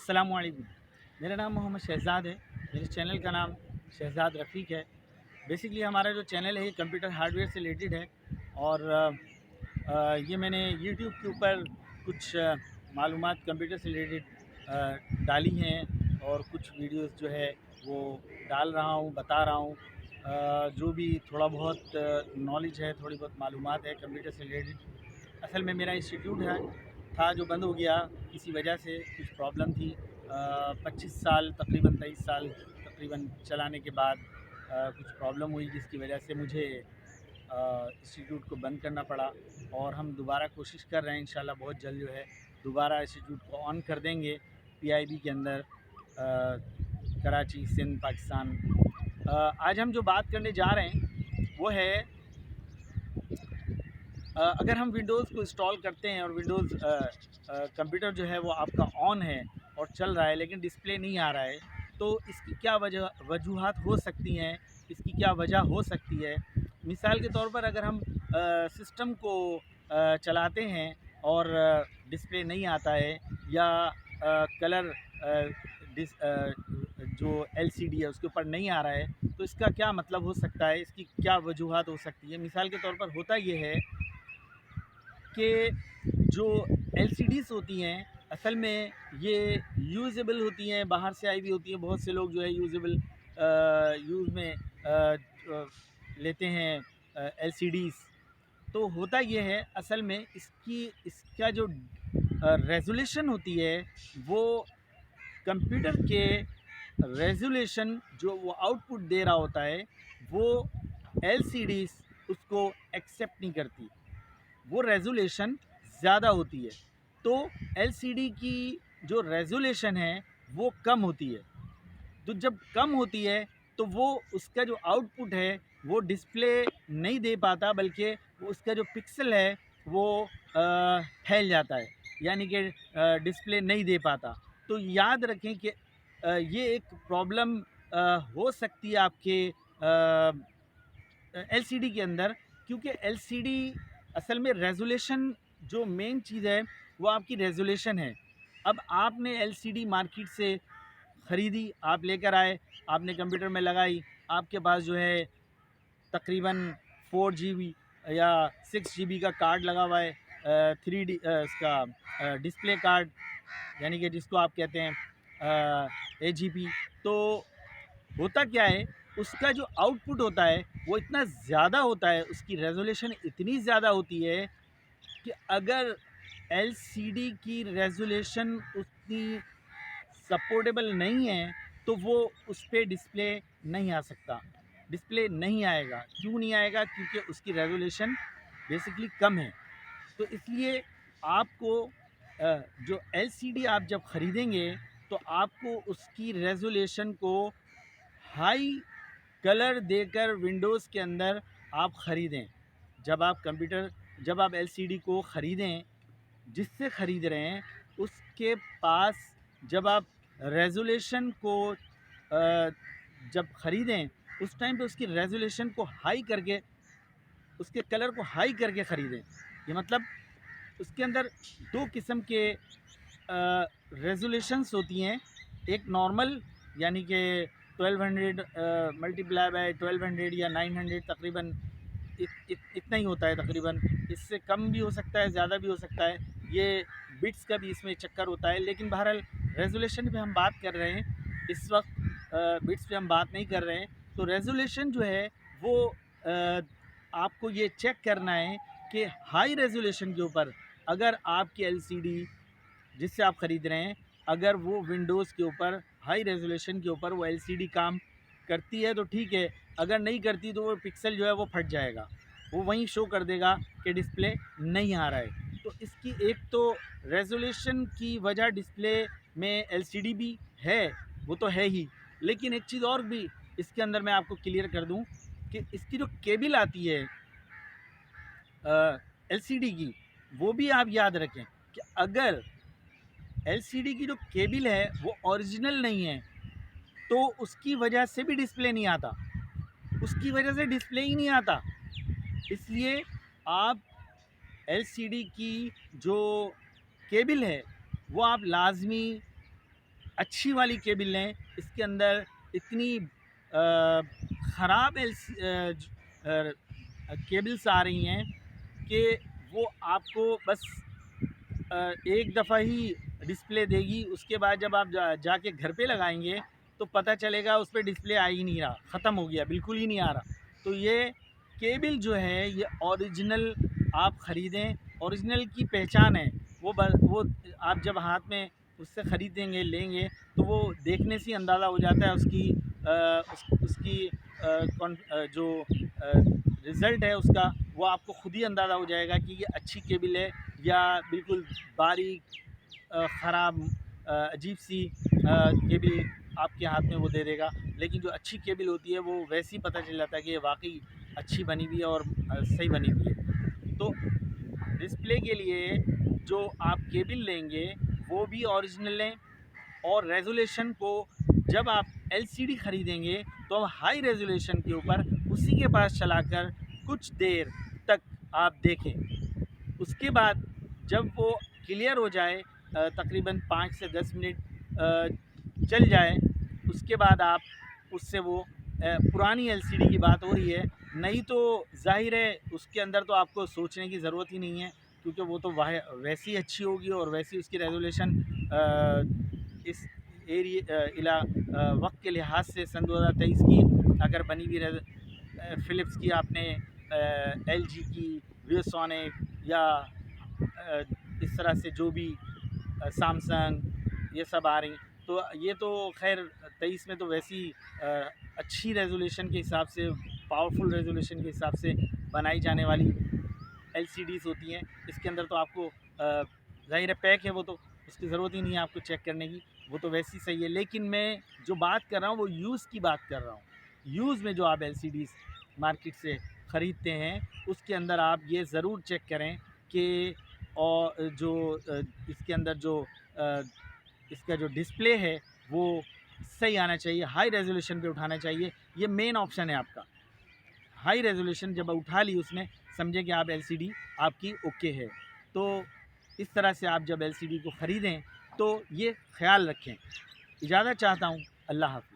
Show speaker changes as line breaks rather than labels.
अस्सलामुअलैकुम। मेरा नाम मोहम्मद शहज़ाद है। मेरे चैनल का नाम शहज़ाद रफ़ीक है। बेसिकली हमारा जो चैनल है ये कंप्यूटर हार्डवेयर से रिलेटेड है और ये मैंने यूट्यूब के ऊपर कुछ मालूमात कंप्यूटर से रिलेटेड डाली हैं और कुछ वीडियोस जो है वो डाल रहा हूँ, बता रहा हूँ। जो भी थोड़ा बहुत नॉलेज है, थोड़ी बहुत मालूमात है कंप्यूटर से रिलेटेड। असल में मेरा इंस्टीट्यूट है था जो बंद हो गया किसी वजह से, कुछ प्रॉब्लम थी। 25 साल तकरीबन 23 साल तकरीबन चलाने के बाद कुछ प्रॉब्लम हुई जिसकी वजह से मुझे इंस्टीट्यूट को बंद करना पड़ा। और हम दोबारा कोशिश कर रहे हैं, इंशाल्लाह बहुत जल्द जो है दोबारा इंस्टीट्यूट को ऑन कर देंगे पीआईबी के अंदर, कराची, सिंध, पाकिस्तान। आज हम जो बात करने जा रहे हैं वो है, अगर हम विंडोज़ को इंस्टॉल करते हैं और विंडोज़ कंप्यूटर जो है वो आपका ऑन है और चल रहा है लेकिन डिस्प्ले नहीं आ रहा है, तो इसकी क्या वजूहात हो सकती हैं, इसकी क्या वजह हो सकती है। मिसाल के तौर पर अगर हम सिस्टम को चलाते हैं और डिस्प्ले नहीं आता है या कलर जो एलसीडी है उसके ऊपर नहीं आ रहा है, तो इसका क्या मतलब हो सकता है, इसकी क्या वजूहात हो सकती है। मिसाल के तौर पर होता ये है कि जो एलसीडीज़ होती हैं असल में ये यूज़ेबल होती हैं, बाहर से आई हुई होती हैं। बहुत से लोग जो है यूज़ेबल यूज़ में लेते हैं एलसीडीज़। तो होता ये है असल में इसका जो रेज़ोल्यूशन होती है वो कंप्यूटर के रेज़ोल्यूशन जो वो आउटपुट दे रहा होता है वो एलसीडीज़ उसको एक्सेप्ट नहीं करती, वो रेज़ोल्यूशन ज़्यादा होती है। तो एलसीडी की जो रेज़ोल्यूशन है वो कम होती है। तो जब कम होती है तो वो उसका जो आउटपुट है वो डिस्प्ले नहीं दे पाता, बल्कि वो उसका जो पिक्सल है वो फैल जाता है, यानी कि डिस्प्ले नहीं दे पाता। तो याद रखें कि ये एक प्रॉब्लम हो सकती है आपके एलसीडी के अंदर, क्योंकि एलसीडी असल में रेज़ोल्यूशन जो मेन चीज़ है वो आपकी रेज़ोल्यूशन है। अब आपने एलसीडी मार्केट से ख़रीदी, आप लेकर आए, आपने कंप्यूटर में लगाई, आपके पास जो है तकरीबन 4 जीबी या 6 जीबी का कार्ड लगा हुआ है, 3D इसका डिस्प्ले कार्ड, यानी कि जिसको आप कहते हैं एजीपी। तो होता क्या है, उसका जो आउटपुट होता है वो इतना ज़्यादा होता है, उसकी रेज़ोल्यूशन इतनी ज़्यादा होती है कि अगर एलसीडी की रेज़ोल्यूशन उतनी सपोर्टेबल नहीं है तो वो उस पर डिस्प्ले नहीं आ सकता, डिस्प्ले नहीं आएगा। क्यों नहीं आएगा? क्योंकि उसकी रेज़ोल्यूशन बेसिकली कम है। तो इसलिए आपको जो एलसीडी आप जब ख़रीदेंगे तो आपको उसकी रेज़ोल्यूशन को हाई कलर देकर विंडोज़ के अंदर आप ख़रीदें। जब आप एलसीडी को ख़रीदें, जिससे ख़रीद रहे हैं उसके पास जब आप रेज़ोल्यूशन को जब ख़रीदें उस टाइम पे उसकी रेज़ोल्यूशन को हाई करके, उसके कलर को हाई करके ख़रीदें। ये मतलब उसके अंदर दो किस्म के रेज़ोल्यूशंस होती हैं। एक नॉर्मल, यानी कि 1200 मल्टीप्लाई बाय 1200 या 900 तकरीबन इतना ही होता है तकरीबन। इससे कम भी हो सकता है, ज़्यादा भी हो सकता है, ये बिट्स का भी इसमें चक्कर होता है। लेकिन बहरहाल रेज़ोल्यूशन पे हम बात कर रहे हैं इस वक्त, बिट्स पे हम बात नहीं कर रहे हैं। तो रेज़ोल्यूशन जो है वो आपको ये चेक करना है कि हाई रेज़ोल्यूशन के ऊपर अगर आपकी एलसीडी जिससे आप ख़रीद रहे हैं, अगर वो विंडोज़ के ऊपर हाई रेज़ोल्यूशन के ऊपर वो एलसीडी काम करती है तो ठीक है, अगर नहीं करती तो वो पिक्सल जो है वो फट जाएगा, वो वहीं शो कर देगा कि डिस्प्ले नहीं आ रहा है। तो इसकी एक तो रेज़ोल्यूशन की वजह डिस्प्ले में एलसीडी भी है, वो तो है ही, लेकिन एक चीज़ और भी इसके अंदर मैं आपको क्लियर कर दूं कि इसकी जो केबल आती है एलसीडी की, वो भी आप याद रखें कि अगर एलसीडी की जो केबल है वो ओरिजिनल नहीं है तो उसकी वजह से भी डिस्प्ले नहीं आता, उसकी वजह से डिस्प्ले ही नहीं आता। इसलिए आप एलसीडी की जो केबल है वो आप लाजमी अच्छी वाली केबल लें। इसके अंदर इतनी ख़राब केबल्स आ रही हैं कि वो आपको बस एक दफ़ा ही डिस्प्ले देगी, उसके बाद जब आप जाके घर पे लगाएंगे तो पता चलेगा उस पर डिस्प्ले आ ही नहीं रहा, ख़त्म हो गया, बिल्कुल ही नहीं आ रहा। तो ये केबल जो है ये ओरिजिनल आप ख़रीदें, ओरिजिनल की पहचान है। वो आप जब हाथ में उससे ख़रीदेंगे लेंगे तो वो देखने से ही अंदाज़ा हो जाता है उसकी उसकी जो रिज़ल्ट है उसका, वो आपको ख़ुद ही अंदाज़ा हो जाएगा कि ये अच्छी केबल है या बिल्कुल बारीक ख़राब अजीब सी केबल आपके हाथ में वो दे देगा। लेकिन जो अच्छी केबल होती है वो वैसे ही पता चल जाता है कि ये वाकई अच्छी बनी हुई है और सही बनी हुई है। तो डिस्प्ले के लिए जो आप केबल लेंगे वो भी ओरिजिनल लें, और रेजोल्यूशन को जब आप एलसीडी ख़रीदेंगे तो आप हाई रेजोल्यूशन के ऊपर उसी के पास चलाकर कुछ देर तक आप देखें। उसके बाद जब वो क्लियर हो जाए, तकरीबन 5 से 10 मिनट चल जाए, उसके बाद आप उससे वो पुरानी एलसीडी की बात हो रही है, नहीं तो जाहिर है उसके अंदर तो आपको सोचने की ज़रूरत ही नहीं है, क्योंकि वो तो वैसी ही अच्छी होगी और वैसी उसकी रेजोल्यूशन इस वक्त के लिहाज से सन 2023 की अगर बनी हुई फ़िलिप्स की आपने एलजी की वीएसोनिक या इस तरह से जो भी सैमसंग ये सब आ रही, तो ये तो खैर 23 में तो वैसी अच्छी रेजोल्यूशन के हिसाब से, पावरफुल रेजोल्यूशन के हिसाब से बनाई जाने वाली एलसीडीज़ होती हैं। इसके अंदर तो आपको ज़ाहिर है पैक है, वो तो उसकी ज़रूरत ही नहीं है आपको चेक करने की, वो तो वैसी सही है। लेकिन मैं जो बात कर रहा हूँ वो यूज़ की बात कर रहा हूँ। यूज़ में जो आप एलसीडीज़ मार्केट से ख़रीदते हैं उसके अंदर आप ये ज़रूर चेक करें कि और जो इसके अंदर जो इसका जो डिस्प्ले है वो सही आना चाहिए, हाई रेजोल्यूशन पे उठाना चाहिए। ये मेन ऑप्शन है आपका। हाई रेजोल्यूशन जब उठा ली उसने, समझे कि आप एलसीडी आपकी ओके है। तो इस तरह से आप जब एलसीडी को ख़रीदें तो ये ख्याल रखें। इजाज़त चाहता हूँ। अल्लाह हाफ़िज़।